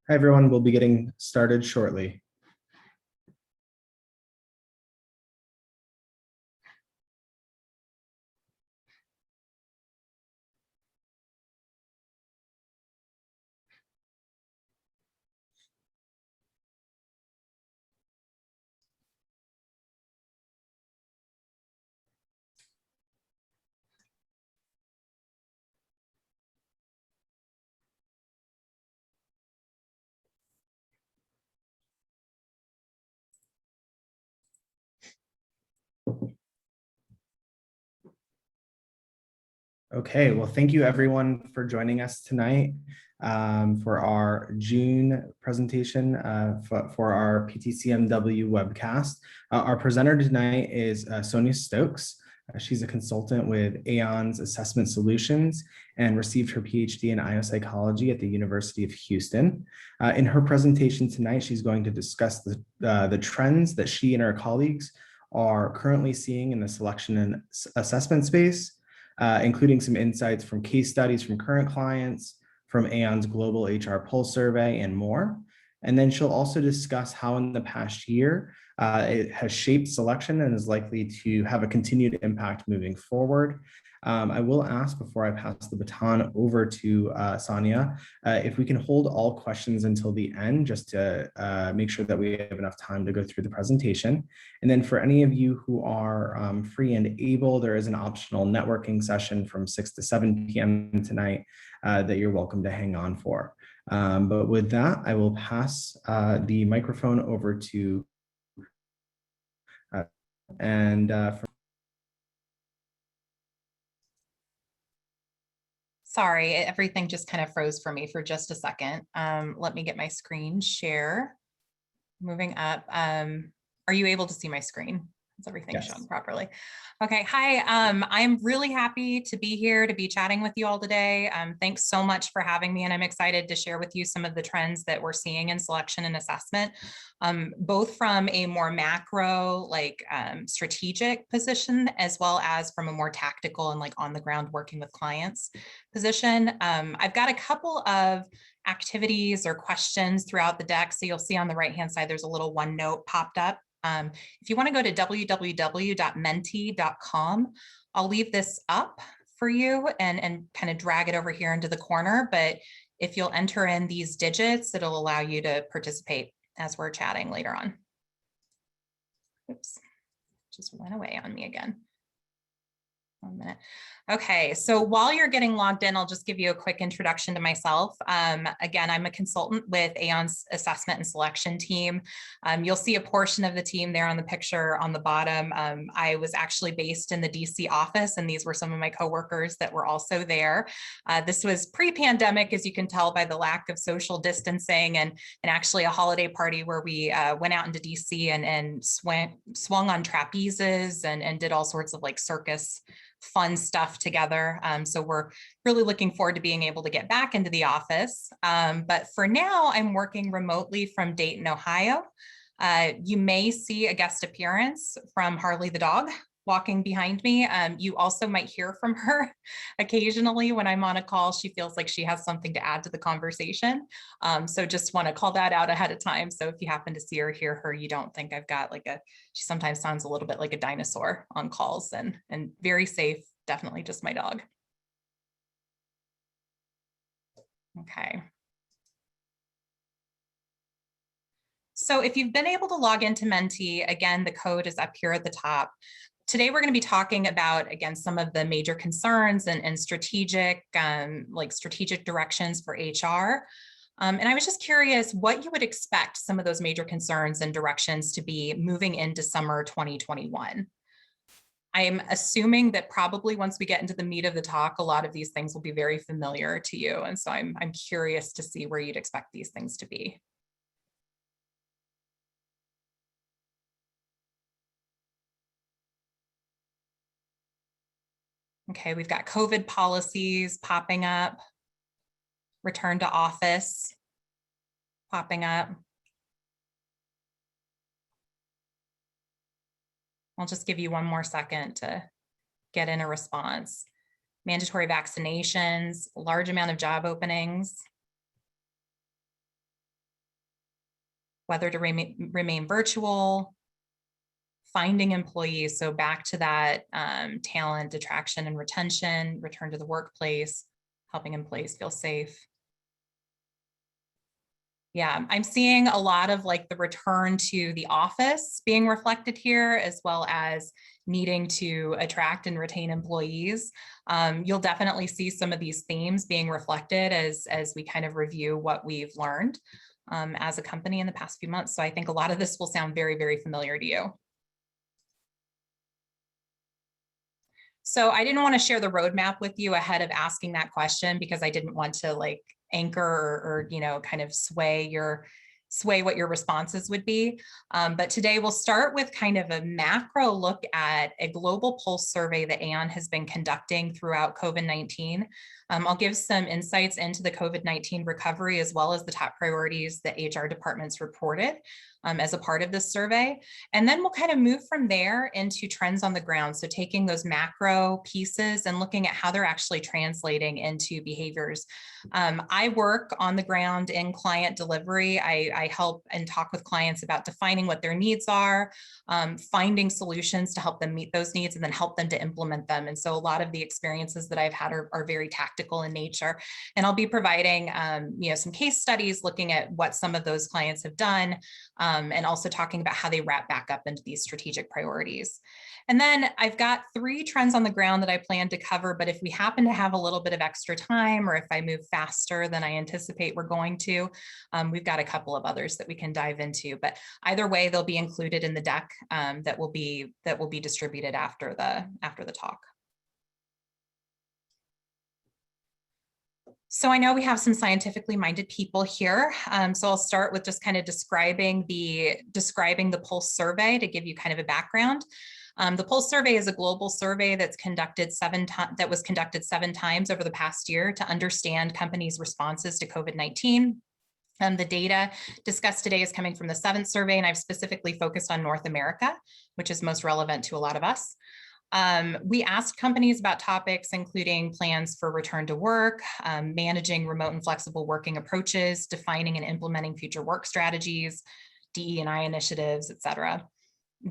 Hi, everyone. We'll be getting started shortly. Okay, well, thank you everyone for joining us tonight for our June presentation for our PTCMW webcast. Our presenter tonight is Sonya Stokes. She's a consultant with Aon's Assessment Solutions and received her PhD in IO-psychology at the University of Houston. In her presentation tonight, she's going to discuss the trends that she and her colleagues are currently seeing in the selection and assessment space, including some insights from case studies from current clients, from Aon's Global HR Pulse Survey, and more. And then she'll also discuss how in the past year it has shaped selection and is likely to have a continued impact moving forward. I will ask before I pass the baton over to Sonya, if we can hold all questions until the end, just to make sure that we have enough time to go through the presentation. And then for any of you who are free and able, there is an optional networking session from 6 to 7 p.m. tonight that you're welcome to hang on for. But with that, I will pass the microphone over to Sorry, everything just kind of froze for me for just a second. Let me get my screen share. Moving up. Are you able to see my screen? Is everything shown properly? Okay, hi. I'm really happy to be here to be chatting with you all today. Thanks so much for having me, and I'm excited to share with you some of the trends that we're seeing in selection and assessment, both from a more macro, like strategic position, as well as from a more tactical and like on the ground working with clients position. I've got a couple of activities or questions throughout the deck. So you'll see on the right-hand side, there's a little OneNote popped up. If you want to go to www.menti.com, I'll leave this up for you and kind of drag it over here into the corner. But if you'll enter in these digits, it'll allow you to participate as we're chatting later on. Oops, just went away on me again. 1 minute. Okay, so while you're getting logged in, I'll just give you a quick introduction to myself. Again, I'm a consultant with Aon's assessment and selection team. You'll see a portion of the team there on the picture on the bottom. I was actually based in the DC office, and these were some of my coworkers that were also there. This was pre-pandemic, as you can tell by the lack of social distancing, and actually a holiday party where we went out into DC and swung on trapezes and did all sorts of like circus fun stuff together. So we're really looking forward to being able to get back into the office. But for now, I'm working remotely from Dayton, Ohio. You may see a guest appearance from Harley the dog walking behind me. You also might hear from her occasionally when I'm on a call. She feels like she has something to add to the conversation. So just want to call that out ahead of time. So if you happen to see or hear her, you don't think I've got like she sometimes sounds a little bit like a dinosaur on calls, and very safe, definitely just my dog. Okay. So if you've been able to log into Menti, again, the code is up here at the top. Today, we're going to be talking about, again, some of the major concerns and strategic, strategic directions for HR. And I was just curious what you would expect some of those major concerns and directions to be moving into summer 2021. I'm assuming that probably once we get into the meat of the talk, a lot of these things will be very familiar to you. And so I'm curious to see where you'd expect these things to be. Okay, we've got COVID policies popping up, return to office popping up. I'll just give you one more second to get in a response. Mandatory vaccinations, large amount of job openings. whether to remain virtual, finding employees. So back to that talent attraction and retention, return to the workplace, helping employees feel safe. Yeah, I'm seeing a lot of like the return to the office being reflected here, as well as needing to attract and retain employees. You'll definitely see some of these themes being reflected as we kind of review what we've learned as a company in the past few months. So I think a lot of this will sound very, very familiar to you. So I didn't want to share the roadmap with you ahead of asking that question, because I didn't want to like anchor or you know, kind of sway what your responses would be. But today we'll start with kind of a macro look at a global pulse survey that Aon has been conducting throughout COVID-19. I'll give some insights into the COVID-19 recovery, as well as the top priorities that HR departments reported as a part of this survey. And then we'll kind of move from there into trends on the ground. So taking those macro pieces and looking at how they're actually translating into behaviors. I work on the ground in client delivery. I help and talk with clients about defining what their needs are, finding solutions to help them meet those needs, and then help them to implement them. And so a lot of the experiences that I've had are very tactical in nature. And I'll be providing you know, some case studies looking at what some of those clients have done, and also talking about how they wrap back up into these strategic priorities. And then I've got 3 trends on the ground that I plan to cover, but if we happen to have a little bit of extra time, or if I move faster than I anticipate we're going to, we've got a couple of others that we can dive into. But either way, they'll be included in the deck that will be distributed after the talk. So I know we have some scientifically minded people here. So I'll start with just kind of describing the Pulse survey to give you kind of a background. The Pulse survey is a global survey that was conducted 7 times over the past year to understand companies' responses to COVID-19. The data discussed today is coming from the 7th survey, and I've specifically focused on North America, which is most relevant to a lot of us. We asked companies about topics including plans for return to work, managing remote and flexible working approaches, defining and implementing future work strategies, DE&I initiatives, et cetera.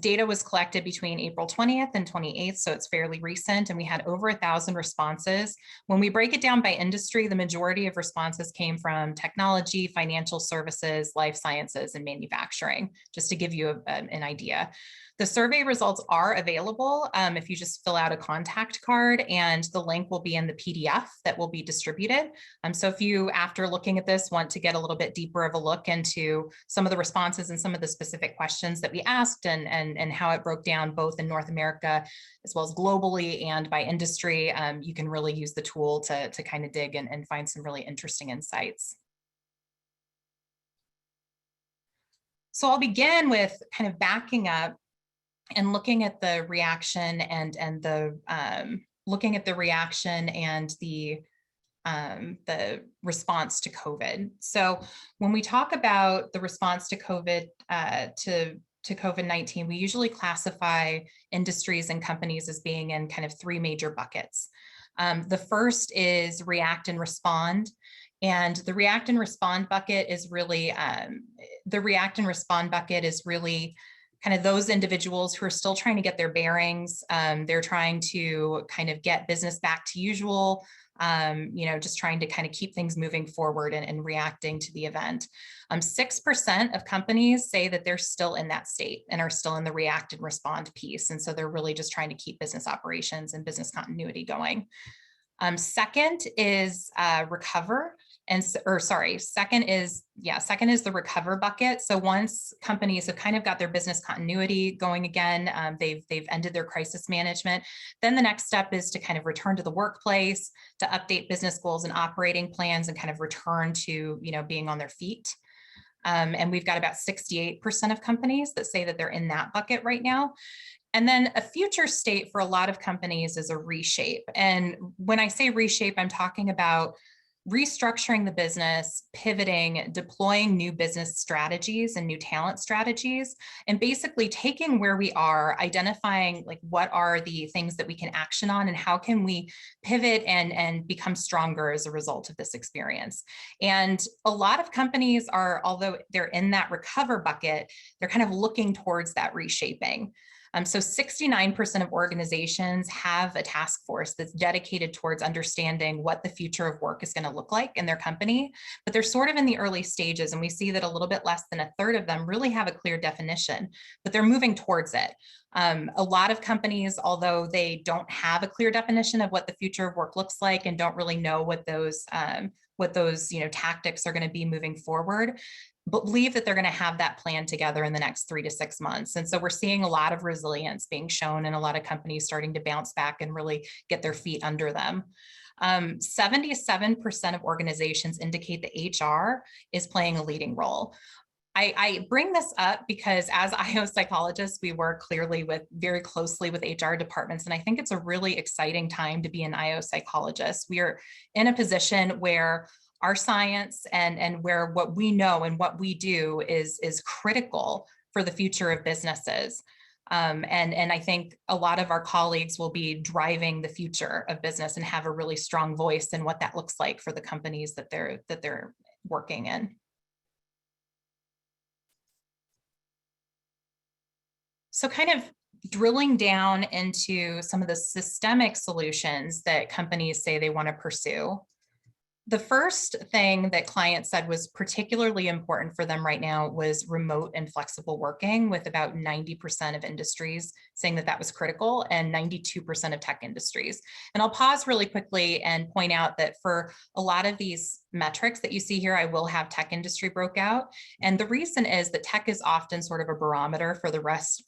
Data was collected between April 20th and 28th, so it's fairly recent, and we had over 1,000 responses. When we break it down by industry, the majority of responses came from technology, financial services, life sciences, and manufacturing, just to give you an idea. The survey results are available if you just fill out a contact card, and the link will be in the PDF that will be distributed. So if you, after looking at this, want to get a little bit deeper of a look into some of the responses and some of the specific questions that we asked and how it broke down both in North America as well as globally and by industry, you can really use the tool to kind of dig and find some really interesting insights. So I'll begin with kind of backing up and looking at the reaction and the response to COVID. So when we talk about the response to COVID to COVID-19, we usually classify industries and companies as being in kind of 3 major buckets. The first is react and respond. And the react and respond bucket is really kind of those individuals who are still trying to get their bearings. They're trying to kind of get business back to usual, you know, just trying to kind of keep things moving forward and reacting to the event. 6% of companies say that they're still in that state and are still in the react and respond piece. And so they're really just trying to keep business operations and business continuity going. Second is recover. Second is the recover bucket. So once companies have kind of got their business continuity going again, they've ended their crisis management, then the next step is to kind of return to the workplace, to update business goals and operating plans, and kind of return to, you know, being on their feet. And we've got about 68% of companies that say that they're in that bucket right now. And then a future state for a lot of companies is a reshape. And when I say reshape, I'm talking about restructuring the business, pivoting, deploying new business strategies and new talent strategies, and basically taking where we are, identifying like what are the things that we can action on and how can we pivot and become stronger as a result of this experience. And a lot of companies are, although they're in that recover bucket, they're kind of looking towards that reshaping. So 69% of organizations have a task force that's dedicated towards understanding what the future of work is going to look like in their company, but they're sort of in the early stages, and we see that a little bit less than a third of them really have a clear definition, but they're moving towards it. A lot of companies, although they don't have a clear definition of what the future of work looks like and don't really know what those tactics are going to be moving forward, believe that they're going to have that plan together in the next 3 to 6 months. And so we're seeing a lot of resilience being shown and a lot of companies starting to bounce back and really get their feet under them. 77% of organizations indicate that HR is playing a leading role. I bring this up because as IO psychologists, we work very closely with HR departments. And I think it's a really exciting time to be an IO psychologist. We are in a position where our science and where what we know and what we do is critical for the future of businesses. And I think a lot of our colleagues will be driving the future of business and have a really strong voice in what that looks like for the companies that they're working in. So kind of drilling down into some of the systemic solutions that companies say they want to pursue. The first thing that clients said was particularly important for them right now was remote and flexible working, with about 90% of industries saying that that was critical and 92% of tech industries. And I'll pause really quickly and point out that for a lot of these metrics that you see here, I will have tech industry broke out. And the reason is that tech is often sort of a barometer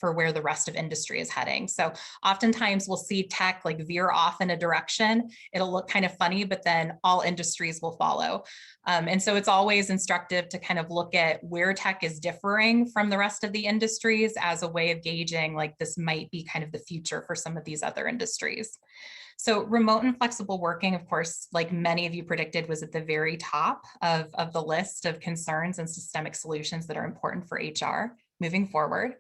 for where the rest of industry is heading. So oftentimes we'll see tech like veer off in a direction. It'll look kind of funny, but then all industries will follow. And so it's always instructive to kind of look at where tech is differing from the rest of the industries as a way of gauging like this might be kind of the future for some of these other industries. So remote and flexible working, of course, like many of you predicted, was at the very top of the list of concerns and systemic solutions that are important for HR moving forward.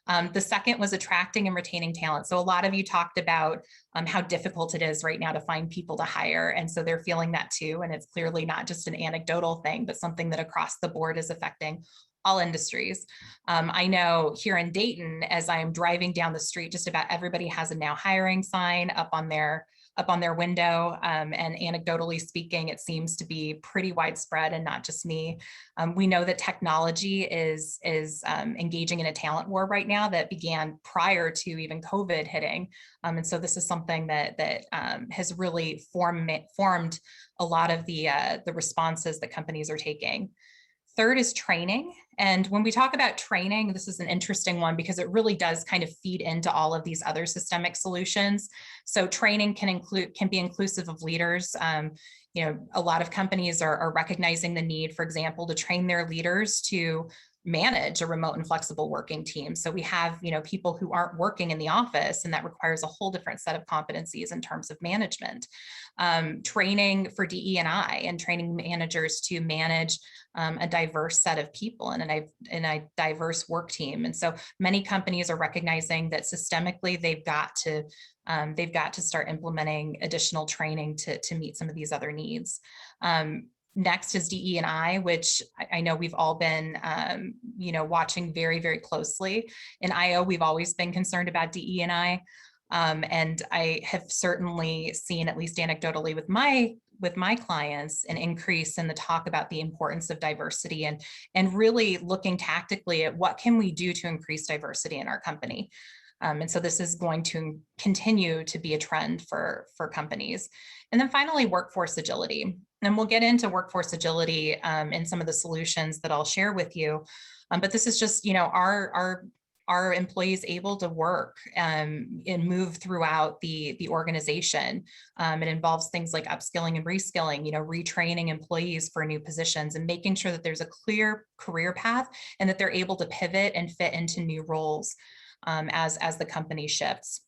The second was attracting and retaining talent. So a lot of you talked about how difficult it is right now to find people to hire. And so they're feeling that too. And it's clearly not just an anecdotal thing, but something that across the board is affecting all industries. I know here in Dayton, as I'm driving down the street, just about everybody has a now hiring sign up on their window. And anecdotally speaking, it seems to be pretty widespread and not just me. We know that technology is engaging in a talent war right now that began prior to even COVID hitting. And so this is something that has really formed a lot of the responses that companies are taking. Third is training. And when we talk about training, this is an interesting one because it really does kind of feed into all of these other systemic solutions. So training can be inclusive of leaders. A lot of companies are recognizing the need, for example, to train their leaders to manage a remote and flexible working team. So we have, people who aren't working in the office, and that requires a whole different set of competencies in terms of management. Training for DE&I and training managers to manage a diverse set of people in a diverse work team. And so many companies are recognizing that systemically they've got to start implementing additional training to meet some of these other needs. Next is DE&I, which I know we've all been, watching very, very closely. In IO, we've always been concerned about DE&I. And I have certainly seen, at least anecdotally with my clients, an increase in the talk about the importance of diversity and really looking tactically at what can we do to increase diversity in our company. And so this is going to continue to be a trend for companies. And then finally, workforce agility. And we'll get into workforce agility in some of the solutions that I'll share with you. But this is just, are employees able to work and move throughout the organization? It involves things like upskilling and reskilling, retraining employees for new positions and making sure that there's a clear career path and that they're able to pivot and fit into new roles as the company shifts.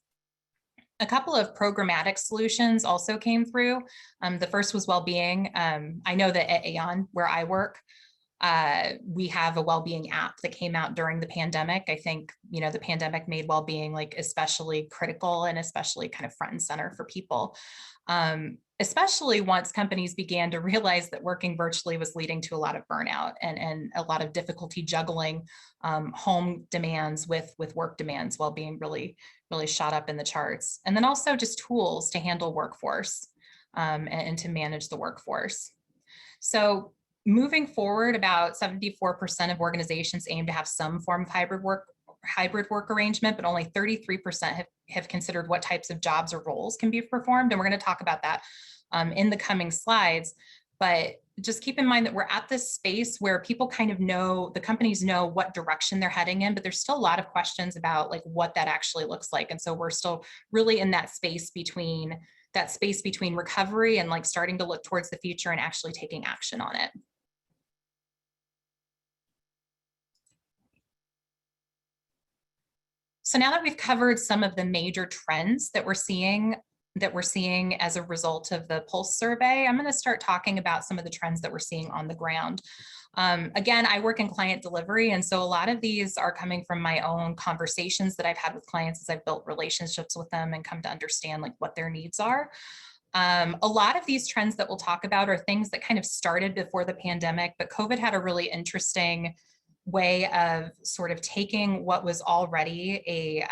A couple of programmatic solutions also came through. The first was well-being. I know that at Aon, where I work, we have a well-being app that came out during the pandemic. I think, the pandemic made well-being like especially critical and especially kind of front and center for people. Especially once companies began to realize that working virtually was leading to a lot of burnout and a lot of difficulty juggling home demands with work demands, well-being really shot up in the charts. And then also just tools to handle workforce and to manage the workforce. So moving forward, about 74% of organizations aim to have some form of hybrid work arrangement, but only 33% have considered what types of jobs or roles can be performed. And we're going to talk about that in the coming slides. But just keep in mind that we're at this space where people kind of know, the companies know what direction they're heading in, but there's still a lot of questions about like what that actually looks like. And so we're still really in that space between recovery and like starting to look towards the future and actually taking action on it. So now that we've covered some of the major trends that we're seeing as a result of the Pulse survey, I'm going to start talking about some of the trends that we're seeing on the ground. Again, I work in client delivery, and so a lot of these are coming from my own conversations that I've had with clients as I've built relationships with them and come to understand like what their needs are. A lot of these trends that we'll talk about are things that kind of started before the pandemic, but COVID had a really interesting way of sort of taking what was already a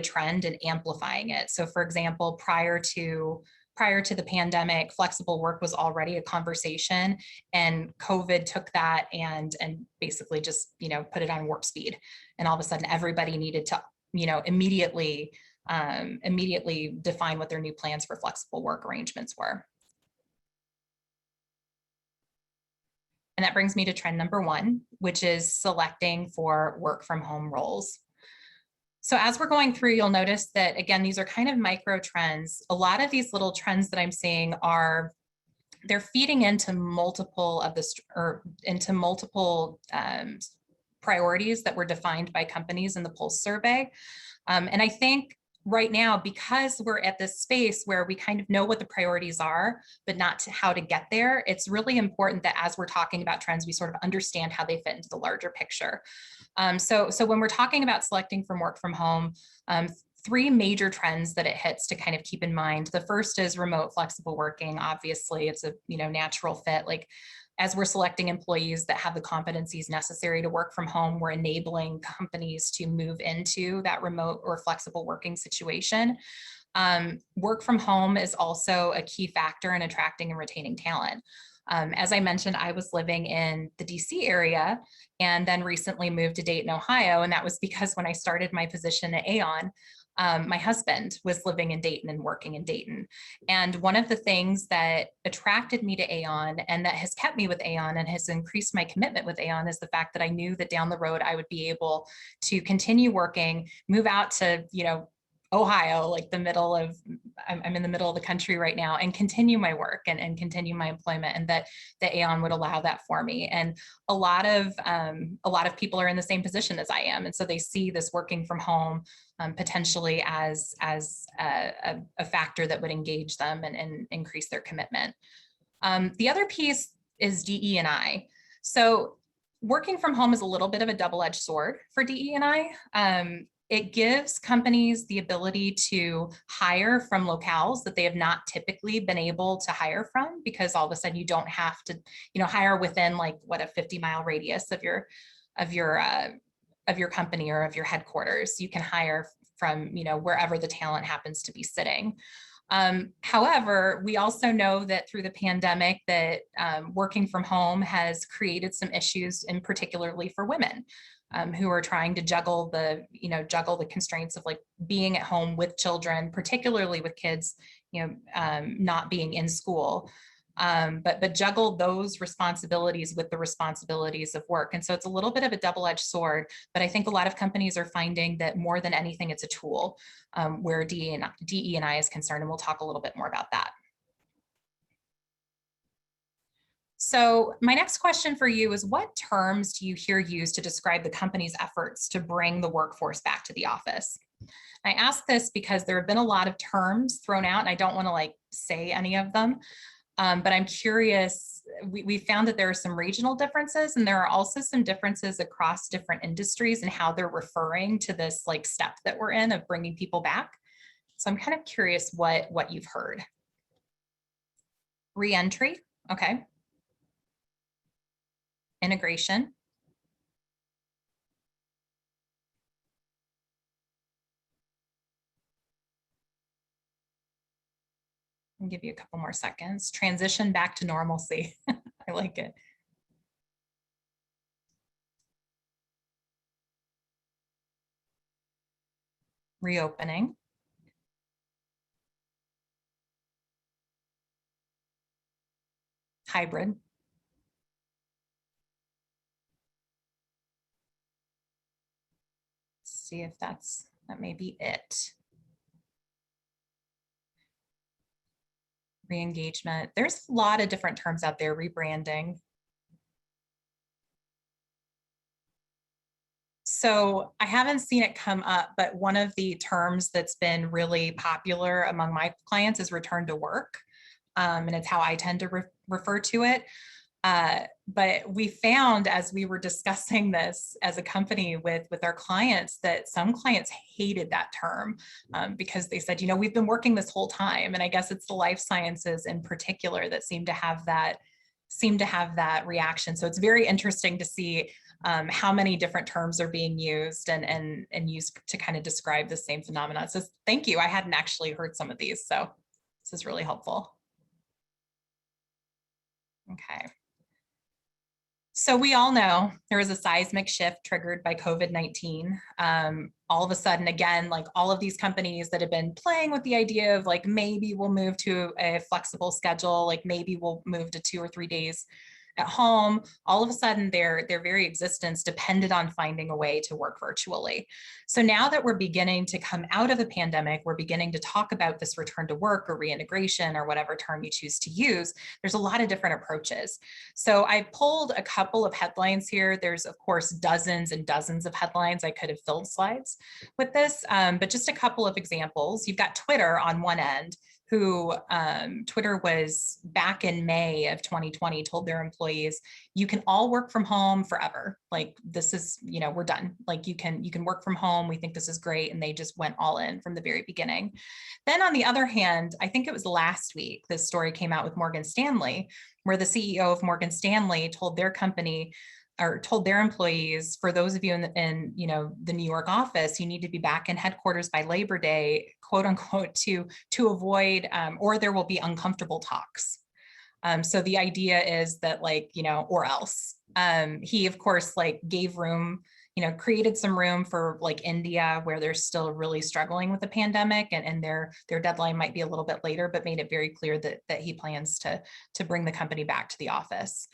trend and amplifying it. So for example, prior to the pandemic, flexible work was already a conversation, and COVID took that and basically just, put it on warp speed. And all of a sudden everybody needed to, immediately define what their new plans for flexible work arrangements were. And that brings me to trend number 1, which is selecting for work from home roles. So as we're going through, you'll notice that, again, these are kind of micro trends. A lot of these little trends that I'm seeing they're feeding into multiple priorities that were defined by companies in the Pulse survey. And I think right now, because we're at this space where we kind of know what the priorities are, but not how to get there, it's really important that as we're talking about trends, we sort of understand how they fit into the larger picture. So when we're talking about selecting from work from home, 3 major trends that it hits to kind of keep in mind. The first is remote flexible working. Obviously, it's a natural fit. Like, as we're selecting employees that have the competencies necessary to work from home, we're enabling companies to move into that remote or flexible working situation. Work from home is also a key factor in attracting and retaining talent. As I mentioned, I was living in the DC area and then recently moved to Dayton, Ohio. And that was because when I started my position at Aon, my husband was living in Dayton and working in Dayton. And one of the things that attracted me to Aon and that has kept me with Aon and has increased my commitment with Aon is the fact that I knew that down the road I would be able to continue working, move out to, Ohio, like I'm in the middle of the country right now, and continue my work and continue my employment, and that Aon would allow that for me. And a lot of people are in the same position as I am. And so they see this working from home potentially as a factor that would engage them and increase their commitment. The other piece is DE&I. So working from home is a little bit of a double-edged sword for DE&I. It gives companies the ability to hire from locales that they have not typically been able to hire from, because all of a sudden you don't have to, hire within like a 50-mile radius of your company or of your headquarters. You can hire from, wherever the talent happens to be sitting. However, we also know that through the pandemic that working from home has created some issues, in particularly for women. Who are trying to juggle the constraints of like being at home with children, particularly with kids, not being in school, but juggle those responsibilities with the responsibilities of work. And so it's a little bit of a double-edged sword, but I think a lot of companies are finding that more than anything, it's a tool where DE&I is concerned, and we'll talk a little bit more about that. So my next question for you is, what terms do you hear used to describe the company's efforts to bring the workforce back to the office? I ask this because there have been a lot of terms thrown out, and I don't want to like say any of them, but I'm curious. We found that there are some regional differences, and there are also some differences across different industries and how they're referring to this like step that we're in of bringing people back. So I'm kind of curious what you've heard. Re-entry, okay. Integration. I'll give you a couple more seconds. Transition back to normalcy. I like it. Reopening. Hybrid. See if that may be it. Re-engagement. There's a lot of different terms out there. Rebranding. So I haven't seen it come up, but one of the terms that's been really popular among my clients is return to work. And it's how I tend to refer to it. But we found as we were discussing this as a company with our clients that some clients hated that term because they said, you know, we've been working this whole time. And I guess it's the life sciences in particular that seem to have that reaction. So it's very interesting to see how many different terms are being used and used to kind of describe the same phenomenon. So thank you. I hadn't actually heard some of these. So this is really helpful. Okay. So we all know there was a seismic shift triggered by COVID-19. All of a sudden, again, like all of these companies that have been playing with the idea of like, maybe we'll move to a flexible schedule, like maybe we'll move to 2 or 3 days at home, all of a sudden their very existence depended on finding a way to work virtually. So now that we're beginning to come out of the pandemic, we're beginning to talk about this return to work or reintegration or whatever term you choose to use. There's a lot of different approaches. So I pulled a couple of headlines here. There's of course dozens and dozens of headlines. I could have filled slides with this, but just a couple of examples. You've got Twitter on one end, who Twitter was back in May of 2020 told their employees, you can all work from home forever. Like this is, you know, we're done. Like you can work from home. We think this is great. And they just went all in from the very beginning. Then on the other hand, I think it was last week, this story came out with Morgan Stanley, where the CEO of Morgan Stanley told their company, or told their employees, for those of you in you know, the New York office, you need to be back in headquarters by Labor Day, quote unquote, to avoid, or there will be uncomfortable talks. So the idea is that like, you know, or else. He of course like gave room, you know, created some room for like India, where they're still really struggling with the pandemic and their deadline might be a little bit later, but made it very clear that he plans to bring the company back to the office.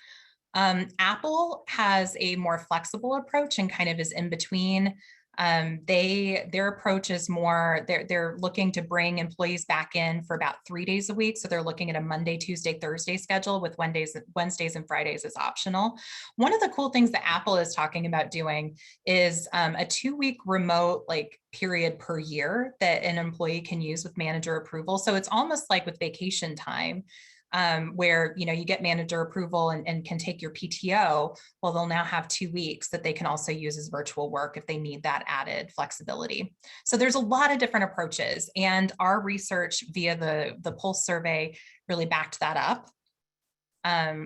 Apple has a more flexible approach and kind of is in between. Their approach is more, they're looking to bring employees back in for about 3 days a week. So they're looking at a Monday, Tuesday, Thursday schedule with Wednesdays and Fridays as optional. One of the cool things that Apple is talking about doing is a 2-week remote like period per year that an employee can use with manager approval. So it's almost like with vacation time. Where, you know, you get manager approval and can take your PTO, well, they'll now have 2 weeks that they can also use as virtual work if they need that added flexibility. So there's a lot of different approaches, and our research via the Pulse survey really backed that up.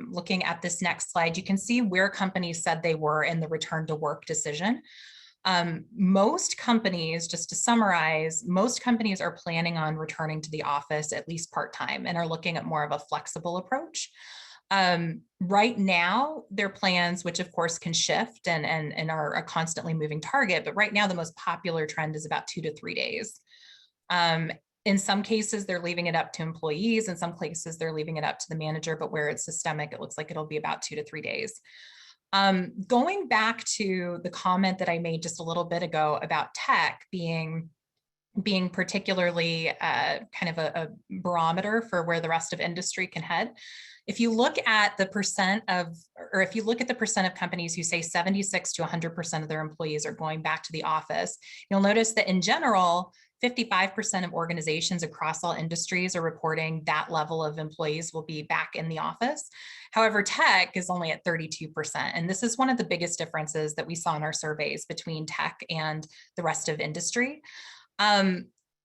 Looking at this next slide, you can see where companies said they were in the return to work decision. Most companies, just to summarize, most companies are planning on returning to the office at least part-time and are looking at more of a flexible approach. Right now, their plans, which of course can shift and are a constantly moving target, but right now the most popular trend is about 2 to 3 days. In some cases, they're leaving it up to employees. In some cases, they're leaving it up to the manager, but where it's systemic, it looks like it'll be about 2 to 3 days. Going back to the comment that I made just a little bit ago about tech being being particularly kind of a barometer for where the rest of industry can head. If you look at the percent of, or if you look at the percent of companies who say 76 to 100% of their employees are going back to the office, you'll notice that in general, 55% of organizations across all industries are reporting that level of employees will be back in the office. However, tech is only at 32%. And this is one of the biggest differences that we saw in our surveys between tech and the rest of industry.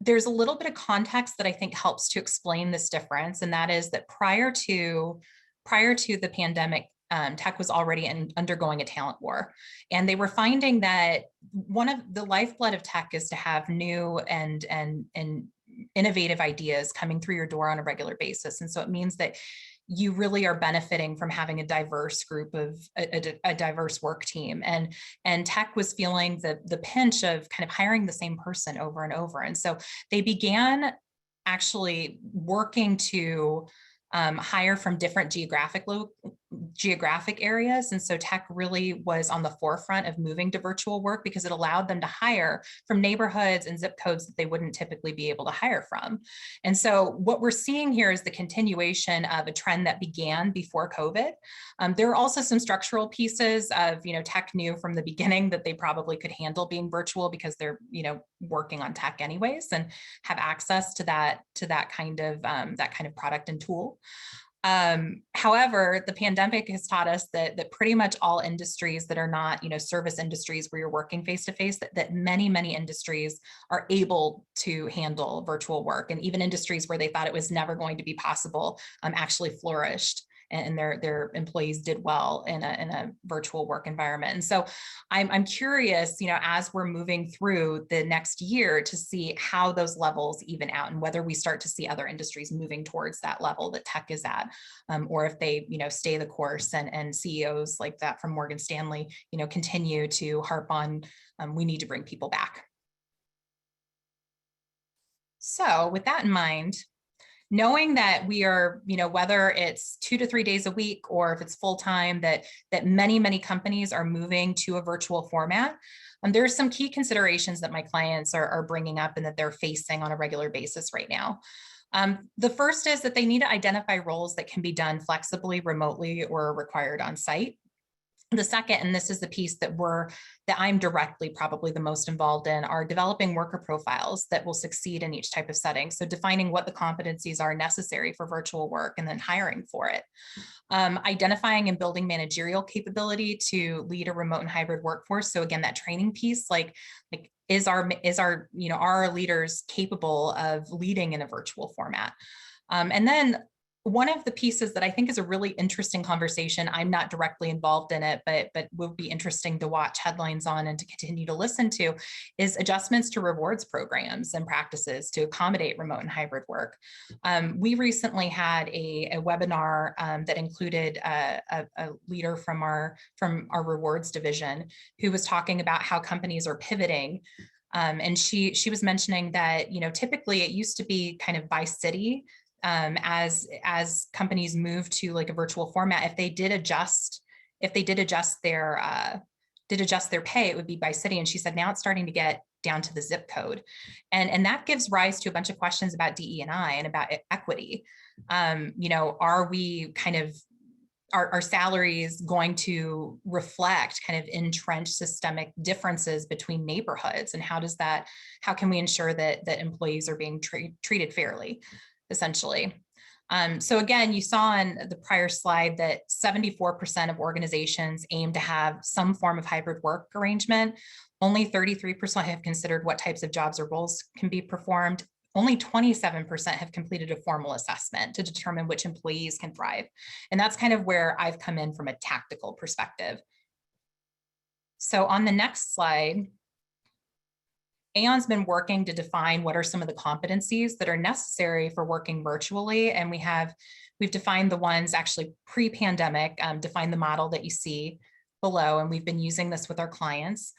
There's a little bit of context that I think helps to explain this difference, and that is that prior to the pandemic, tech was already undergoing a talent war, and they were finding that one of the lifeblood of tech is to have new and innovative ideas coming through your door on a regular basis, and so it means that you really are benefiting from having a diverse group of a diverse work team. And tech was feeling the pinch of kind of hiring the same person over and over. And so they began actually working to hire from different geographic areas. And so tech really was on the forefront of moving to virtual work because it allowed them to hire from neighborhoods and zip codes that they wouldn't typically be able to hire from. And so what we're seeing here is the continuation of a trend that began before COVID. There are also some structural pieces of, tech knew from the beginning that they probably could handle being virtual because they're, working on tech anyways and have access to that kind of product and tool. However, the pandemic has taught us that pretty much all industries that are not, service industries where you're working face to face, that many industries are able to handle virtual work, and even industries where they thought it was never going to be possible actually flourished. And their employees did well in a virtual work environment. And so I'm curious, as we're moving through the next year to see how those levels even out and whether we start to see other industries moving towards that level that tech is at, or if they, stay the course and CEOs like that from Morgan Stanley, continue to harp on, we need to bring people back. So with that in mind, knowing that we are, whether it's 2 to 3 days a week or if it's full time, that many companies are moving to a virtual format. There are some key considerations that my clients are bringing up and that they're facing on a regular basis right now. The first is that they need to identify roles that can be done flexibly, remotely, or required on site. The second, and this is the piece that I'm directly probably the most involved in, are developing worker profiles that will succeed in each type of setting. So defining what the competencies are necessary for virtual work and then hiring for it. Identifying and building managerial capability to lead a remote and hybrid workforce. So again, that training piece, are our leaders capable of leading in a virtual format? And then one of the pieces that I think is a really interesting conversation, I'm not directly involved in it, but will be interesting to watch headlines on and to continue to listen to, is adjustments to rewards programs and practices to accommodate remote and hybrid work. We recently had a webinar that included a leader from our rewards division who was talking about how companies are pivoting. And she was mentioning that, typically it used to be kind of by city. As companies move to like a virtual format, if they did adjust their pay, it would be by city. And she said now it's starting to get down to the zip code, and that gives rise to a bunch of questions about DE&I and about equity. Are we kind of are salaries going to reflect kind of entrenched systemic differences between neighborhoods, and how can we ensure that employees are being treated fairly? Essentially. So again, you saw on the prior slide that 74% of organizations aim to have some form of hybrid work arrangement. Only 33% have considered what types of jobs or roles can be performed. Only 27% have completed a formal assessment to determine which employees can thrive. And that's kind of where I've come in from a tactical perspective. So on the next slide, Aon's been working to define what are some of the competencies that are necessary for working virtually. And we've defined the ones actually pre-pandemic, defined the model that you see below, and we've been using this with our clients.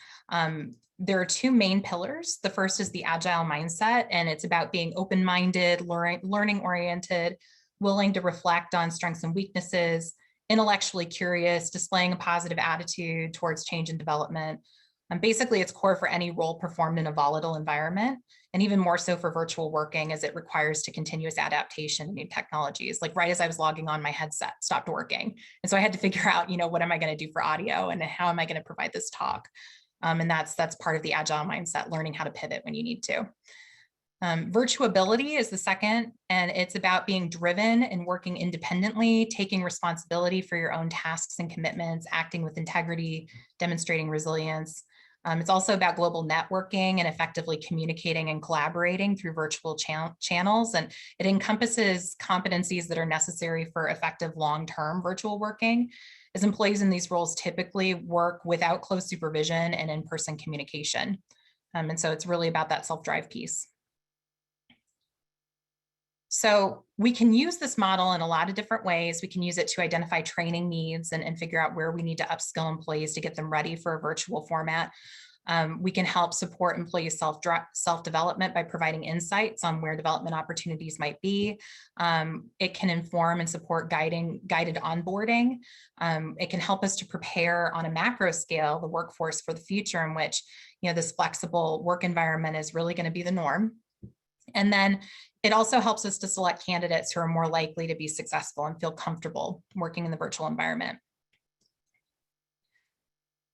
There are two main pillars. The first is the agile mindset, and it's about being open-minded, learning-oriented, willing to reflect on strengths and weaknesses, intellectually curious, displaying a positive attitude towards change and development, Basically, it's core for any role performed in a volatile environment, and even more so for virtual working, as it requires to continuous adaptation to new technologies. Like right as I was logging on, my headset stopped working. And so I had to figure out, what am I going to do for audio and how am I going to provide this talk? And that's part of the agile mindset, learning how to pivot when you need to. Virtuability is the second, and it's about being driven and working independently, taking responsibility for your own tasks and commitments, acting with integrity, demonstrating resilience. It's also about global networking and effectively communicating and collaborating through virtual channels. And it encompasses competencies that are necessary for effective long-term virtual working, as employees in these roles typically work without close supervision and in-person communication. And so it's really about that self-drive piece. So we can use this model in a lot of different ways. We can use it to identify training needs and figure out where we need to upskill employees to get them ready for a virtual format. We can help support employees' self-development by providing insights on where development opportunities might be. It can inform and support guided onboarding. It can help us to prepare on a macro scale the workforce for the future, in which this flexible work environment is really going to be the norm. And then it also helps us to select candidates who are more likely to be successful and feel comfortable working in the virtual environment.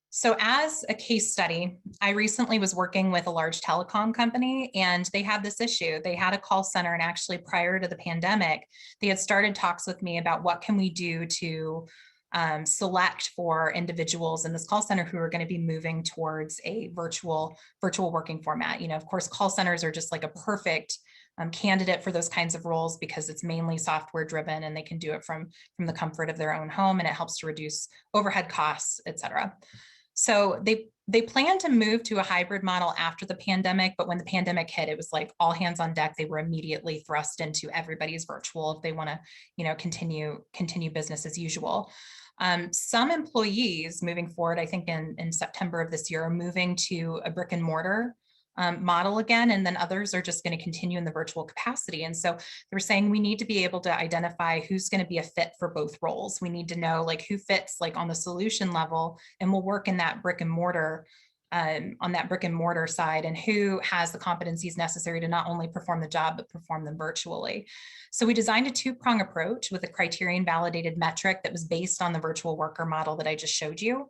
So as a case study, I recently was working with a large telecom company, and they had this issue. They had a call center, and actually prior to the pandemic, they had started talks with me about what can we do to select for individuals in this call center who are going to be moving towards a virtual working format. Of course, call centers are just like a perfect candidate for those kinds of roles because it's mainly software driven, and they can do it from the comfort of their own home, and it helps to reduce overhead costs, et cetera. So they plan to move to a hybrid model after the pandemic, but when the pandemic hit, it was like all hands on deck. They were immediately thrust into everybody's virtual if they want to, continue business as usual. Some employees moving forward, I think in September of this year, are moving to a brick and mortar model again, and then others are just going to continue in the virtual capacity. And so they're saying we need to be able to identify who's going to be a fit for both roles. We need to know who fits on the solution level and will work in that brick and mortar on that brick and mortar side, and who has the competencies necessary to not only perform the job, but perform them virtually. So we designed a two-prong approach with a criterion validated metric that was based on the virtual worker model that I just showed you.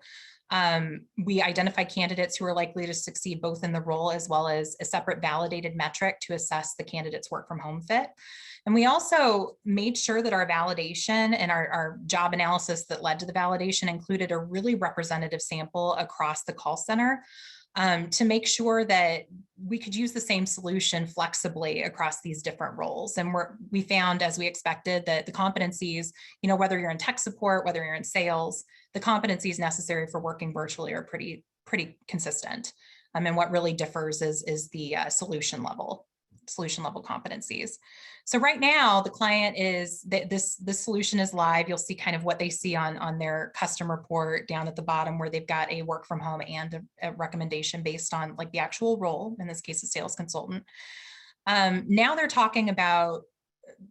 We identify candidates who are likely to succeed both in the role, as well as a separate validated metric to assess the candidate's work from home fit. And we also made sure that our validation and our job analysis that led to the validation included a really representative sample across the call center, to make sure that we could use the same solution flexibly across these different roles. And we found, as we expected, that the competencies, whether you're in tech support, whether you're in sales, the competencies necessary for working virtually are pretty consistent. And what really differs is the solution level competencies. So right now, the client is this solution is live. You'll see kind of what they see on their custom report down at the bottom, where they've got a work from home and a recommendation based on the actual role, in this case, a sales consultant. Now they're talking about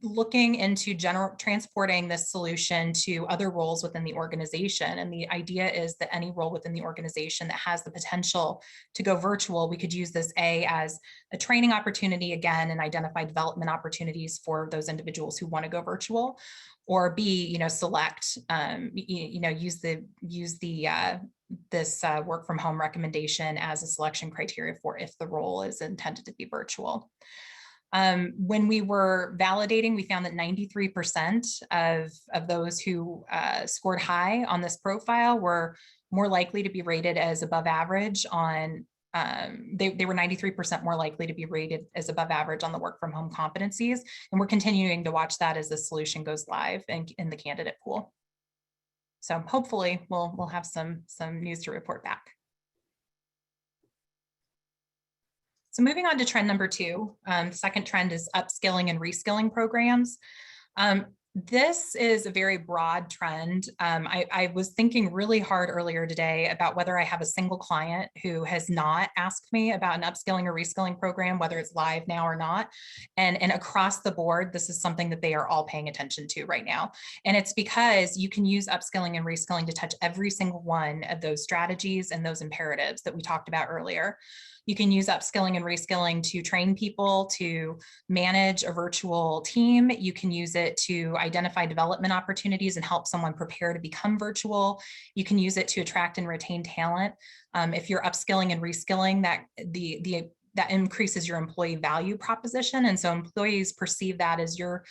looking into transporting this solution to other roles within the organization. And the idea is that any role within the organization that has the potential to go virtual, we could use this as a training opportunity again, and identify development opportunities for those individuals who want to go virtual, or B, select, use this work from home recommendation as a selection criteria for if the role is intended to be virtual. When we were validating, we found that 93% of those who scored high on this profile were more likely to be rated as above average on, they were 93% more likely to be rated as above average on the work from home competencies. And we're continuing to watch that as the solution goes live in the candidate pool. So hopefully we'll have some news to report back. So moving on to trend number 2, the second trend is upskilling and reskilling programs. This is a very broad trend. I was thinking really hard earlier today about whether I have a single client who has not asked me about an upskilling or reskilling program, whether it's live now or not. And across the board, this is something that they are all paying attention to right now. And it's because you can use upskilling and reskilling to touch every single one of those strategies and those imperatives that we talked about earlier. You can use upskilling and reskilling to train people, to manage a virtual team. You can use it to identify development opportunities and help someone prepare to become virtual. You can use it to attract and retain talent. If you're upskilling and reskilling, that increases your employee value proposition. And so employees perceive that as you're,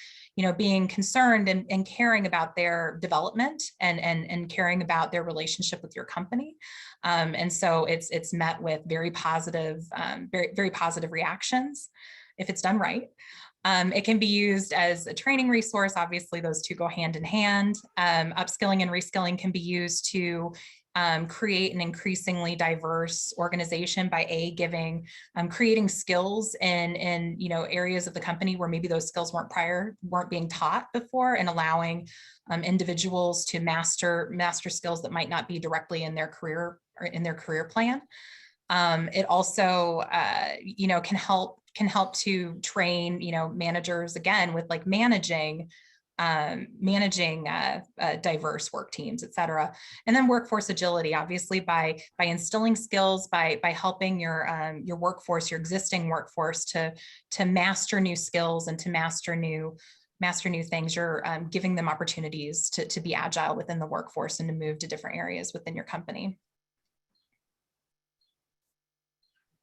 being concerned and caring about their development and caring about their relationship with your company. And so it's met with very positive, very positive reactions if it's done right. It can be used as a training resource. Obviously, those two go hand in hand. Upskilling and reskilling can be used to create an increasingly diverse organization by creating skills in areas of the company where maybe those skills weren't being taught before, and allowing individuals to master skills that might not be directly in their career or in their career plan. It also can help to train managers again with like managing diverse work teams, et cetera. And then workforce agility, obviously by instilling skills, by helping your workforce, your existing workforce to master new skills and to master new things. You're giving them opportunities to be agile within the workforce and to move to different areas within your company.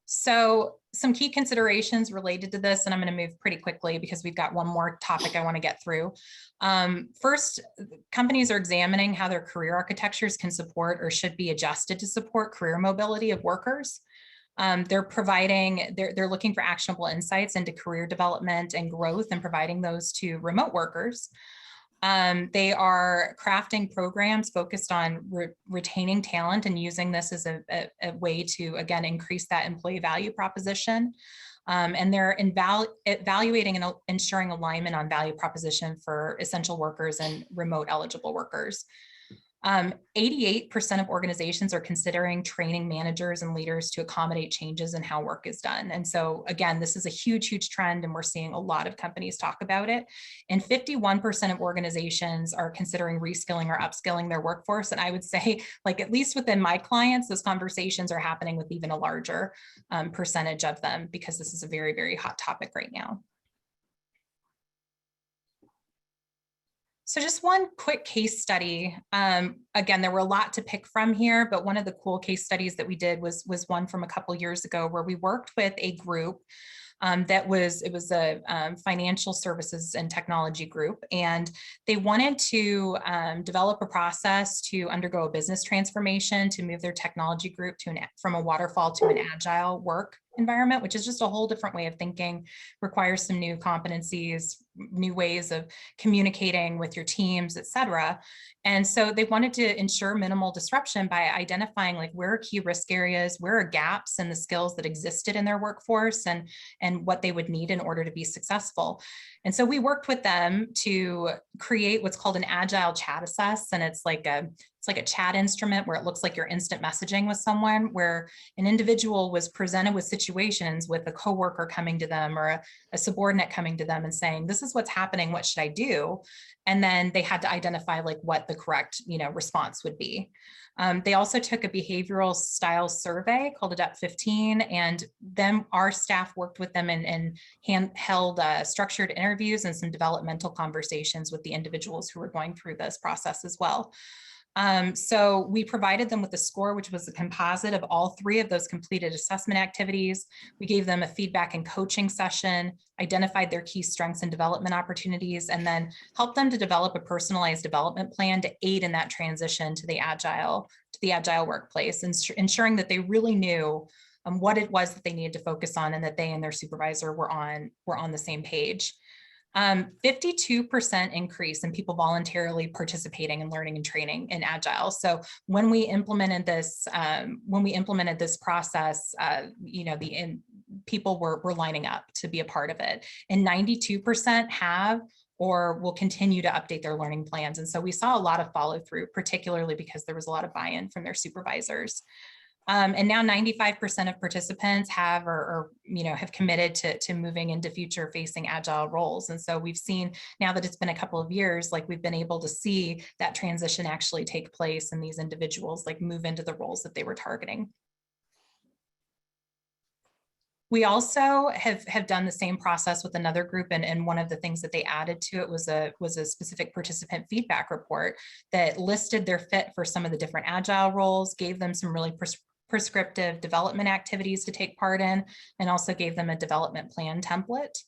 So some key considerations related to this, and I'm going to move pretty quickly because we've got one more topic I want to get through. First, companies are examining how their career architectures can support or should be adjusted to support career mobility of workers. They're looking for actionable insights into career development and growth and providing those to remote workers. They are crafting programs focused on retaining talent and using this as a way to, again, increase that employee value proposition. And they're evaluating and ensuring alignment on value proposition for essential workers and remote eligible workers. 88% of organizations are considering training managers and leaders to accommodate changes in how work is done. And so again, this is a huge, huge trend, and we're seeing a lot of companies talk about it. And 51% of organizations are considering reskilling or upskilling their workforce. And I would say, like, at least within my clients, those conversations are happening with even a larger percentage of them, because this is a very, very hot topic right now. So just one quick case study. Again, there were a lot to pick from here, but one of the cool case studies that we did was one from a couple years ago, where we worked with a group it was a financial services and technology group, and they wanted to develop a process to undergo a business transformation to move their technology group from a waterfall to an agile work environment, which is just a whole different way of thinking, requires some new competencies, new ways of communicating with your teams, et cetera. And so they wanted to ensure minimal disruption by identifying, like, where are key risk areas, where are gaps in the skills that existed in their workforce, and what they would need in order to be successful. And so we worked with them to create what's called an agile chat assess. And it's like a chat instrument where it looks like you're instant messaging with someone, where an individual was presented with situations with a coworker coming to them or a subordinate coming to them and saying, this is what's happening, what should I do? And then they had to identify, like, what the correct, response would be. They also took a behavioral style survey called ADEPT 15, and then our staff worked with them and held structured interviews and some developmental conversations with the individuals who were going through this process as well. So we provided them with a score, which was a composite of all three of those completed assessment activities. We gave them a feedback and coaching session, identified their key strengths and development opportunities, and then helped them to develop a personalized development plan to aid in that transition to the agile workplace, and ensuring that they really knew what it was that they needed to focus on, and that they and their supervisor were on the same page. 52% increase in people voluntarily participating in learning and training in Agile. So when we implemented this process, people were lining up to be a part of it, and 92% have or will continue to update their learning plans. And so we saw a lot of follow through, particularly because there was a lot of buy-in from their supervisors. And now 95% of participants have or have committed to moving into future facing agile roles. And so we've seen, now that it's been a couple of years, like we've been able to see that transition actually take place and these individuals like move into the roles that they were targeting. We also have done the same process with another group, and one of the things that they added to it was a specific participant feedback report that listed their fit for some of the different agile roles, gave them some really prescriptive development activities to take part in, and also gave them a development plan template.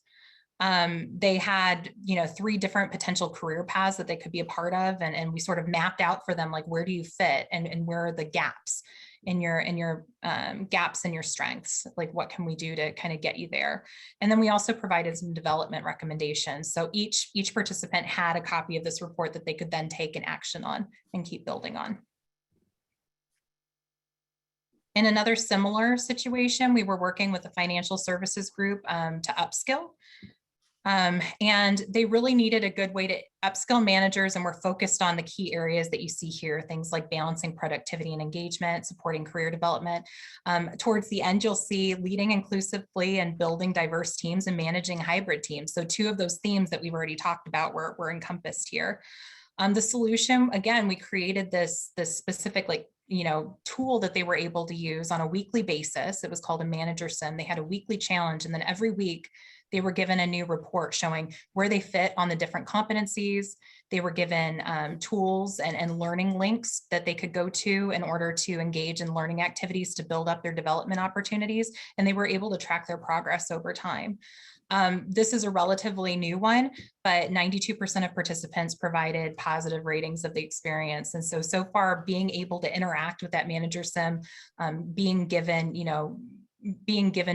They had, 3 different potential career paths that they could be a part of. And we sort of mapped out for them, like, where do you fit and where are the gaps in your gaps in your strengths? Like, what can we do to kind of get you there? And then we also provided some development recommendations. So each participant had a copy of this report that they could then take an action on and keep building on. In another similar situation, we were working with a financial services group to upskill. And they really needed a good way to upskill managers, and we're focused on the key areas that you see here, things like balancing productivity and engagement, supporting career development. Towards the end, you'll see leading inclusively and building diverse teams and managing hybrid teams. So 2 of those themes that we've already talked about were encompassed here. The solution, again, we created this specific tool that they were able to use on a weekly basis. It was called a manager sim. They had a weekly challenge, and then every week they were given a new report showing where they fit on the different competencies. They were given tools and learning links that they could go to in order to engage in learning activities to build up their development opportunities, and they were able to track their progress over time. This is a relatively new one, but 92% of participants provided positive ratings of the experience. And so far, being able to interact with that manager sim, being given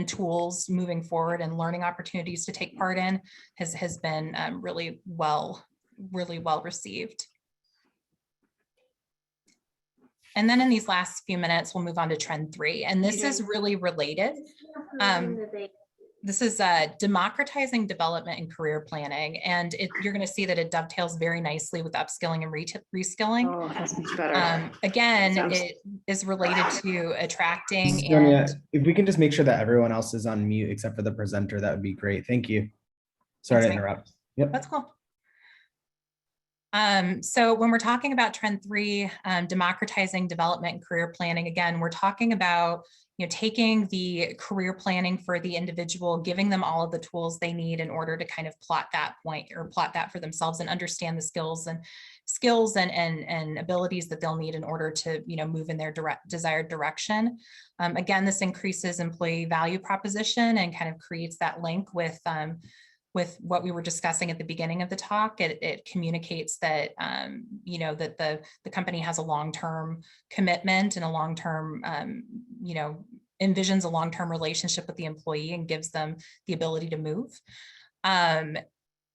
tools moving forward and learning opportunities to take part in has been really well received. And then in these last few minutes, we'll move on to trend 3. And this is really related. This is democratizing development and career planning. And you're going to see that it dovetails very nicely with upskilling and reskilling. Oh, that's much better. Again, it is related to attracting. Sonya, if we can just make sure that everyone else is on mute except for the presenter, that would be great. Thank you. Sorry to interrupt. Yep. That's cool. So when we're talking about trend 3, democratizing development and career planning, again, we're talking about taking the career planning for the individual, giving them all of the tools they need in order to kind of plot that point or plot that for themselves and understand the skills and abilities that they'll need in order to move in their desired direction. Again, this increases employee value proposition and kind of creates that link with what we were discussing at the beginning of the talk. It communicates that that the company has a long-term commitment and a long-term envisions a long-term relationship with the employee and gives them the ability to move.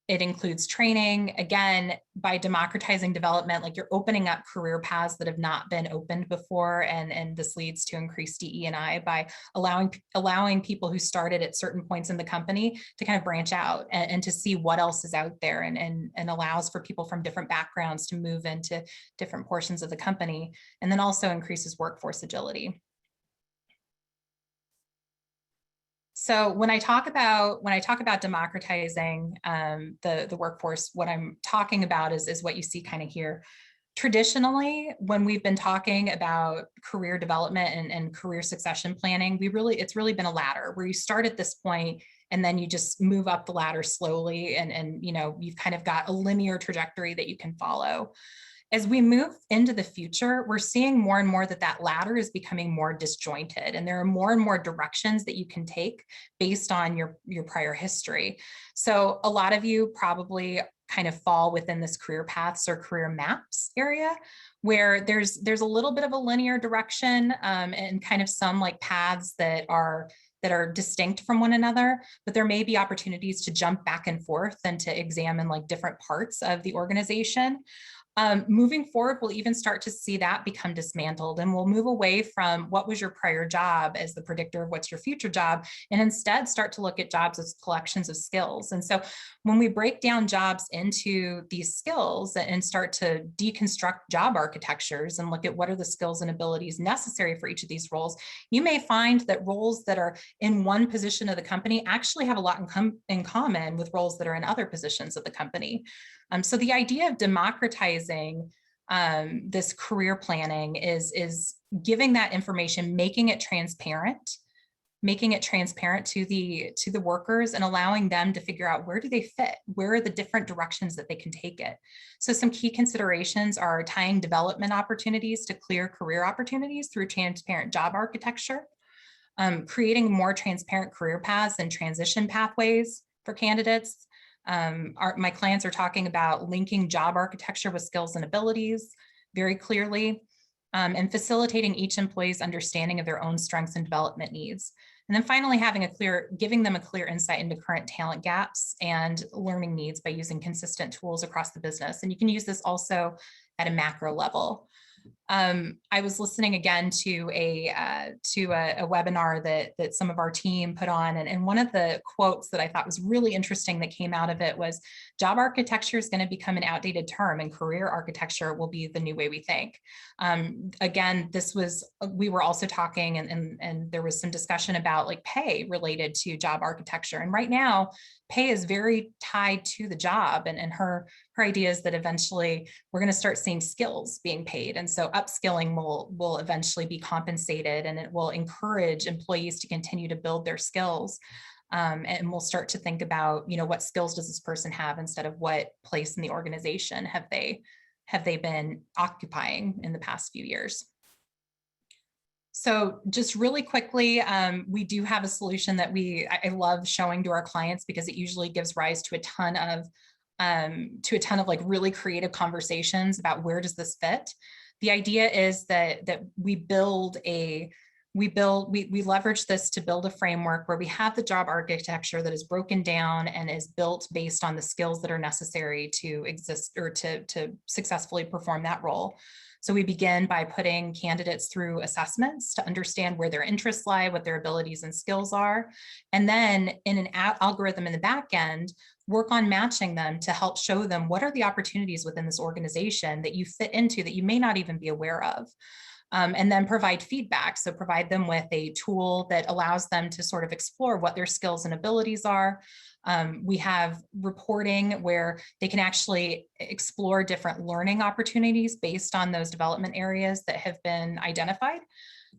It includes training. Again, by democratizing development, like you're opening up career paths that have not been opened before. And this leads to increased DE&I by allowing people who started at certain points in the company to kind of branch out and to see what else is out there, and allows for people from different backgrounds to move into different portions of the company, and then also increases workforce agility. So when I talk about democratizing the workforce, what I'm talking about is what you see kind of here. Traditionally, when we've been talking about career development and career succession planning, it's really been a ladder where you start at this point and then you just move up the ladder slowly, and you've kind of got a linear trajectory that you can follow. As we move into the future, we're seeing more and more that ladder is becoming more disjointed, and there are more and more directions that you can take based on your prior history. So a lot of you probably kind of fall within this career paths or career maps area, where there's a little bit of a linear direction and kind of some like paths that are distinct from one another, but there may be opportunities to jump back and forth and to examine like different parts of the organization. Moving forward, we'll even start to see that become dismantled, and we'll move away from what was your prior job as the predictor of what's your future job, and instead start to look at jobs as collections of skills. And so when we break down jobs into these skills and start to deconstruct job architectures and look at what are the skills and abilities necessary for each of these roles, you may find that roles that are in one position of the company actually have a lot in common with roles that are in other positions of the company. So the idea of democratizing this career planning is giving that information, making it transparent to the workers, and allowing them to figure out where do they fit, where are the different directions that they can take it. So some key considerations are tying development opportunities to clear career opportunities through transparent job architecture, creating more transparent career paths and transition pathways for candidates. My clients are talking about linking job architecture with skills and abilities very clearly, and facilitating each employee's understanding of their own strengths and development needs. And then finally, giving them a clear insight into current talent gaps and learning needs by using consistent tools across the business. And you can use this also at a macro level. I was listening again to a webinar that some of our team put on, and one of the quotes that I thought was really interesting that came out of it was, job architecture is going to become an outdated term and career architecture will be the new way we think. Again, we were also talking and there was some discussion about like pay related to job architecture. And right now, pay is very tied to the job, and her idea is that eventually we're going to start seeing skills being paid. And so upskilling will eventually be compensated, and it will encourage employees to continue to build their skills. And we'll start to think about, what skills does this person have instead of what place in the organization have they been occupying in the past few years. So just really quickly, we do have a solution that I love showing to our clients because it usually gives rise to a ton of like really creative conversations about where does this fit. The idea is that we leverage this to build a framework where we have the job architecture that is broken down and is built based on the skills that are necessary to exist or to successfully perform that role. So we begin by putting candidates through assessments to understand where their interests lie, what their abilities and skills are. And then in an algorithm in the back end, work on matching them to help show them what are the opportunities within this organization that you fit into that you may not even be aware of. And then provide feedback. So provide them with a tool that allows them to sort of explore what their skills and abilities are. We have reporting where they can actually explore different learning opportunities based on those development areas that have been identified.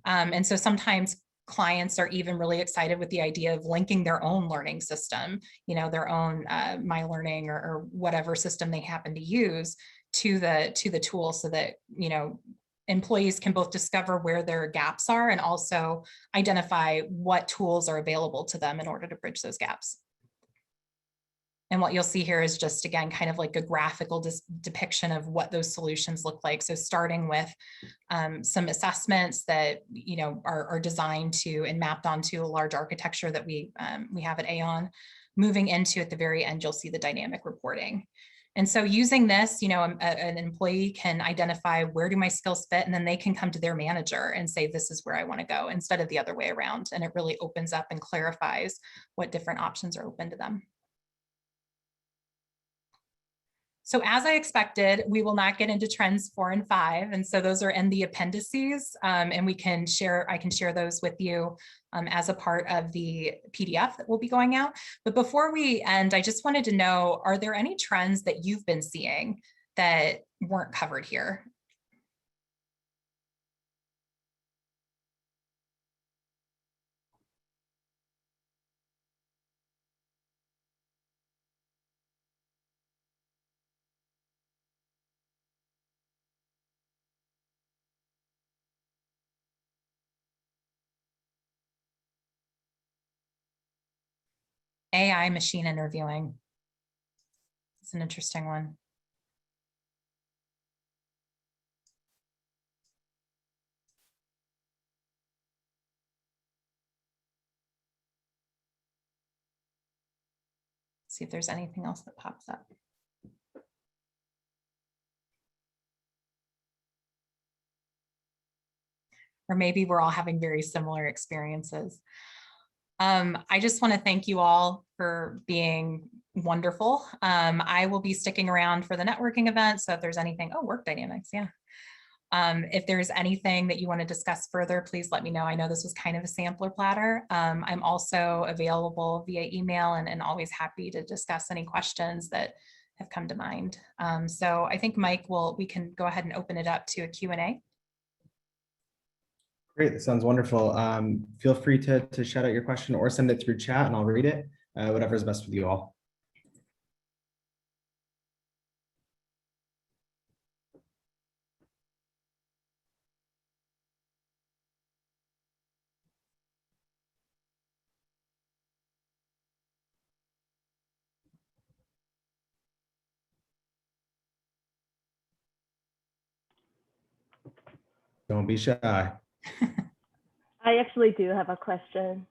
And so sometimes clients are even really excited with the idea of linking their own learning system, their own My Learning or whatever system they happen to use to the tool, so that, employees can both discover where their gaps are and also identify what tools are available to them in order to bridge those gaps. And what you'll see here is just, again, kind of like a graphical depiction of what those solutions look like. So starting with some assessments that, are designed to and mapped onto a large architecture that we have at Aon. Moving into, at the very end, you'll see the dynamic reporting. And so using this, an employee can identify where do my skills fit, and then they can come to their manager and say, this is where I want to go, instead of the other way around. And it really opens up and clarifies what different options are open to them. So as I expected, we will not get into trends 4 and 5. And so those are in the appendices, and I can share those with you as a part of the PDF that will be going out. But before we end, I just wanted to know, are there any trends that you've been seeing that weren't covered here? AI machine interviewing. It's an interesting one. See if there's anything else that pops up. or maybe we're all having very similar experiences. I just want to thank you all for being wonderful. I will be sticking around for the networking event. So if there's anything, oh, work dynamics, yeah. If there's anything that you want to discuss further, please let me know. I know this was kind of a sampler platter. I'm also available via email and always happy to discuss any questions that have come to mind. So I think Mike, we can go ahead and open it up to a Q&A. Great, that sounds wonderful. Feel free to shout out your question or send it through chat and I'll read it, whatever is best with you all. Don't be shy. I actually do have a question.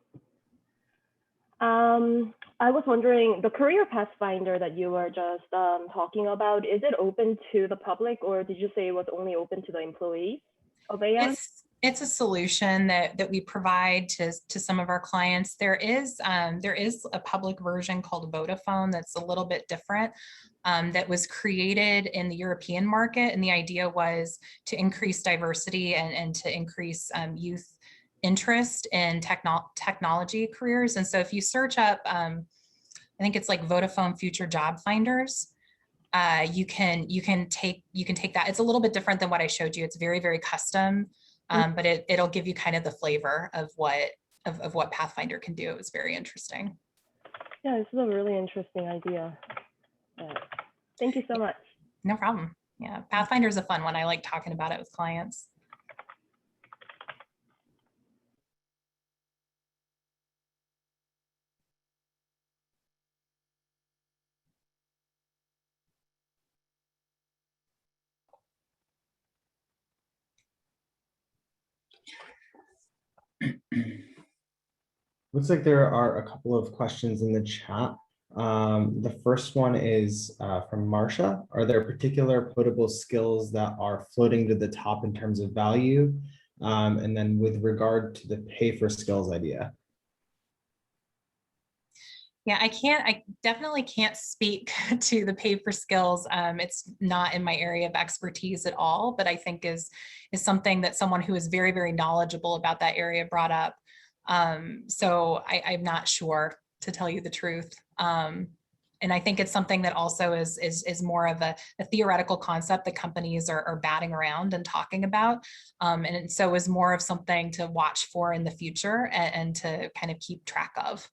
I was wondering, the career pathfinder that you were just talking about, is it open to the public, or did you say it was only open to the employees of Aon? It's a solution that we provide to some of our clients. There is a public version called Vodafone that's a little bit different, that was created in the European market. And the idea was to increase diversity and to increase youth interest in technology careers. And so if you search up, I think it's like Vodafone Future Job Finders, you can take that. It's a little bit different than what I showed you. It's very, very custom, but it'll give you kind of the flavor of what Pathfinder can do. It was very interesting. Yeah, this is a really interesting idea. Yeah. Thank you so much. No problem. Yeah, Pathfinder is a fun one. I like talking about it with clients. Looks like there are a couple of questions in the chat. The first one is from Marsha. Are there particular potable skills that are floating to the top in terms of value? And then with regard to the pay for skills idea. Yeah, I definitely can't speak to the pay for skills. It's not in my area of expertise at all, but I think is something that someone who is very, very knowledgeable about that area brought up. So I'm not sure, to tell you the truth. And I think it's something that also is more of a theoretical concept that companies are batting around and talking about. And so is more of something to watch for in the future and to kind of keep track of.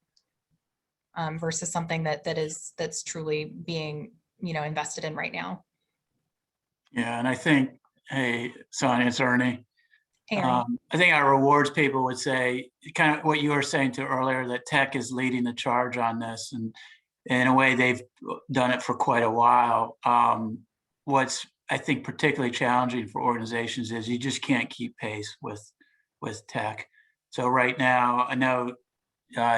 Versus something that's truly being, invested in right now. Yeah, and I think, hey, Sonya, it's Ernie. Hey, Ernie. I think our rewards people would say kind of what you were saying to earlier, that tech is leading the charge on this, and in a way they've done it for quite a while. What's I think particularly challenging for organizations is you just can't keep pace with tech. So right now, I know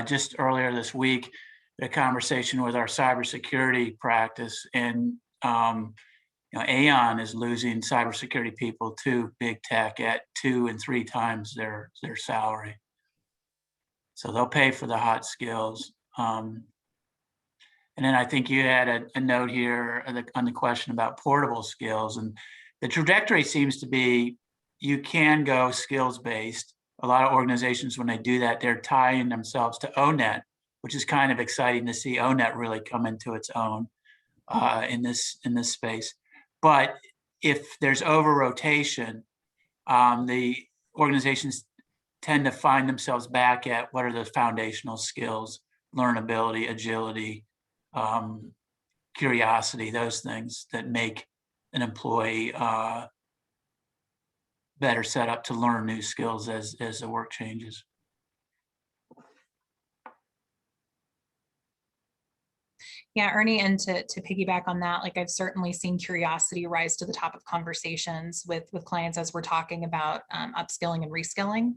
just earlier this week, a conversation with our cybersecurity practice, and Aon is losing cybersecurity people to big tech at 2 and 3 times their salary. So they'll pay for the hot skills. And then I think you had a note here on the question about portable skills, and the trajectory seems to be you can go skills based. A lot of organizations, when they do that, they're tying themselves to ONET, which is kind of exciting to see ONET really come into its own in this space. But if there's over rotation, the organizations tend to find themselves back at what are the foundational skills: learnability, agility, curiosity, those things that make an employee better set up to learn new skills as the work changes. Yeah, Ernie, and to piggyback on that, like I've certainly seen curiosity rise to the top of conversations with clients as we're talking about upskilling and reskilling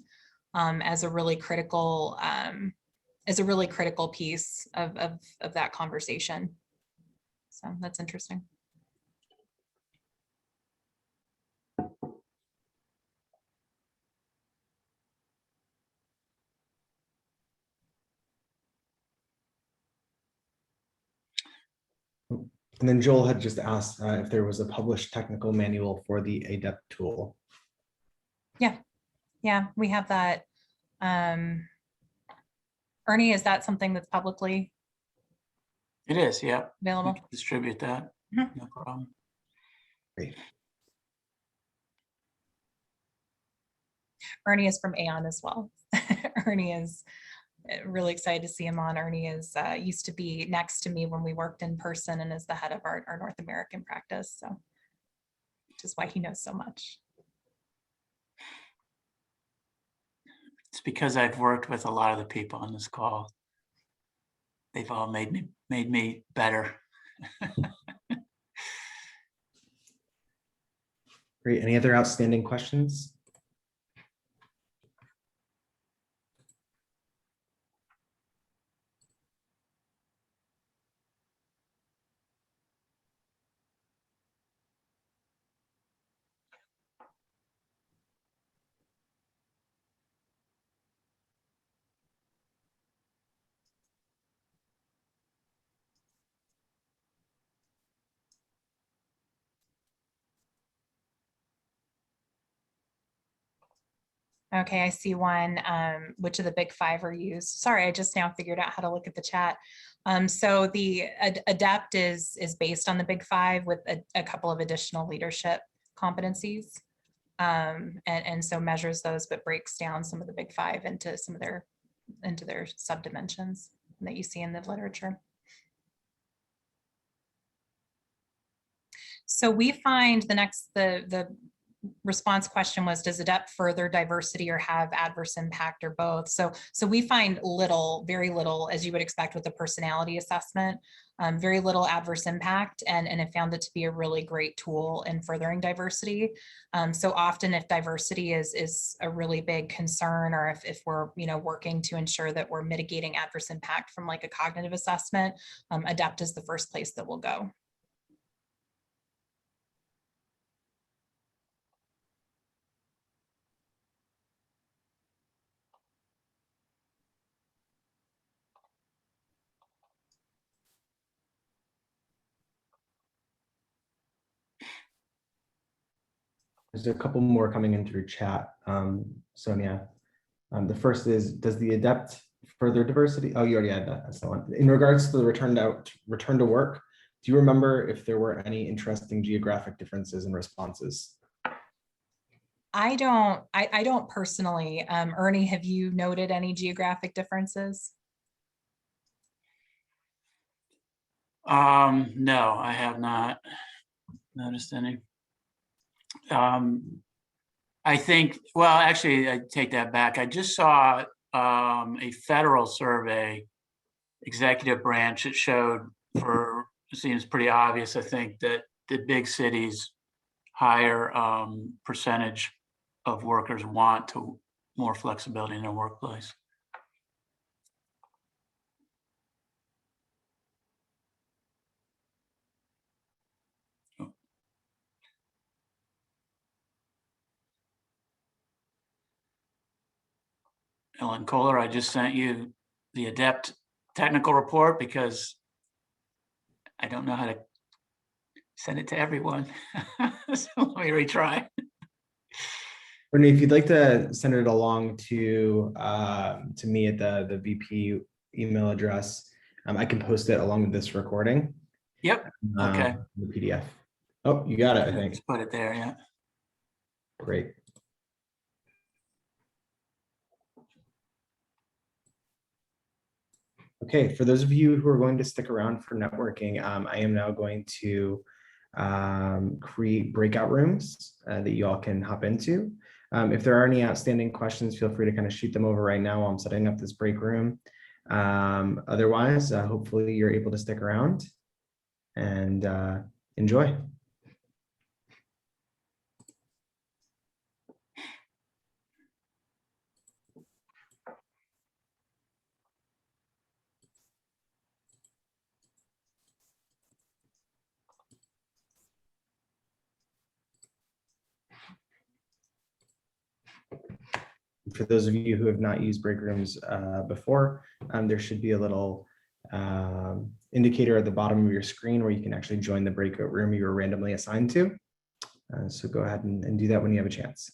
as a really critical piece of that conversation. So that's interesting. And then Joel had just asked if there was a published technical manual for the ADEPT tool. Yeah, we have that. Ernie, is that something that's publicly It is, yeah. We available? can distribute that, Mhm. no problem. Great. Ernie is from Aon as well. Ernie is really excited to see him on. Ernie is used to be next to me when we worked in person and is the head of our North American practice. So, which is why he knows so much. It's because I've worked with a lot of the people on this call. They've all made me better. Great. Any other outstanding questions? Okay, I see one. Which of the big five are used? Sorry, I just now figured out how to look at the chat. So the ADEPT is based on the big five with a couple of additional leadership competencies. And so measures those, but breaks down some of the big five into some of their subdimensions that you see in the literature. So we find the response question was, does ADEPT further diversity or have adverse impact or both? So we find very little, as you would expect with the personality assessment, very little adverse impact, and have found it to be a really great tool in furthering diversity. So often if diversity is a really big concern, or if we're working to ensure that we're mitigating adverse impact from like a cognitive assessment, ADEPT is the first place that we'll go. There's a couple more coming in through chat, Sonia. The first is, does the ADEPT further diversity? Oh, you already had that. That's the one. In regards to the return to work, do you remember if there were any interesting geographic differences in responses? I don't personally. Ernie, have you noted any geographic differences? No, I have not noticed any. I think, well, actually, I take that back. I just saw a federal survey, executive branch, that showed, it seems pretty obvious, I think, that the big cities higher percentage of workers want more flexibility in their workplace. Ellen Kohler, I just sent you the ADEPT technical report because I don't know how to send it to everyone. So let me retry. Renee, if you'd like to send it along to me at the VP email address, I can post it along with this recording. Yep. Okay. The PDF. Oh, you got it, I think. Just put it there, yeah. Great. Okay, for those of you who are going to stick around for networking, I am now going to create breakout rooms that you all can hop into. If there are any outstanding questions, feel free to kind of shoot them over right now while I'm setting up this break room. Otherwise, hopefully you're able to stick around and enjoy. For those of you who have not used break rooms before, there should be a little indicator at the bottom of your screen where you can actually join the breakout room you were randomly assigned to. So go ahead and do that when you have a chance.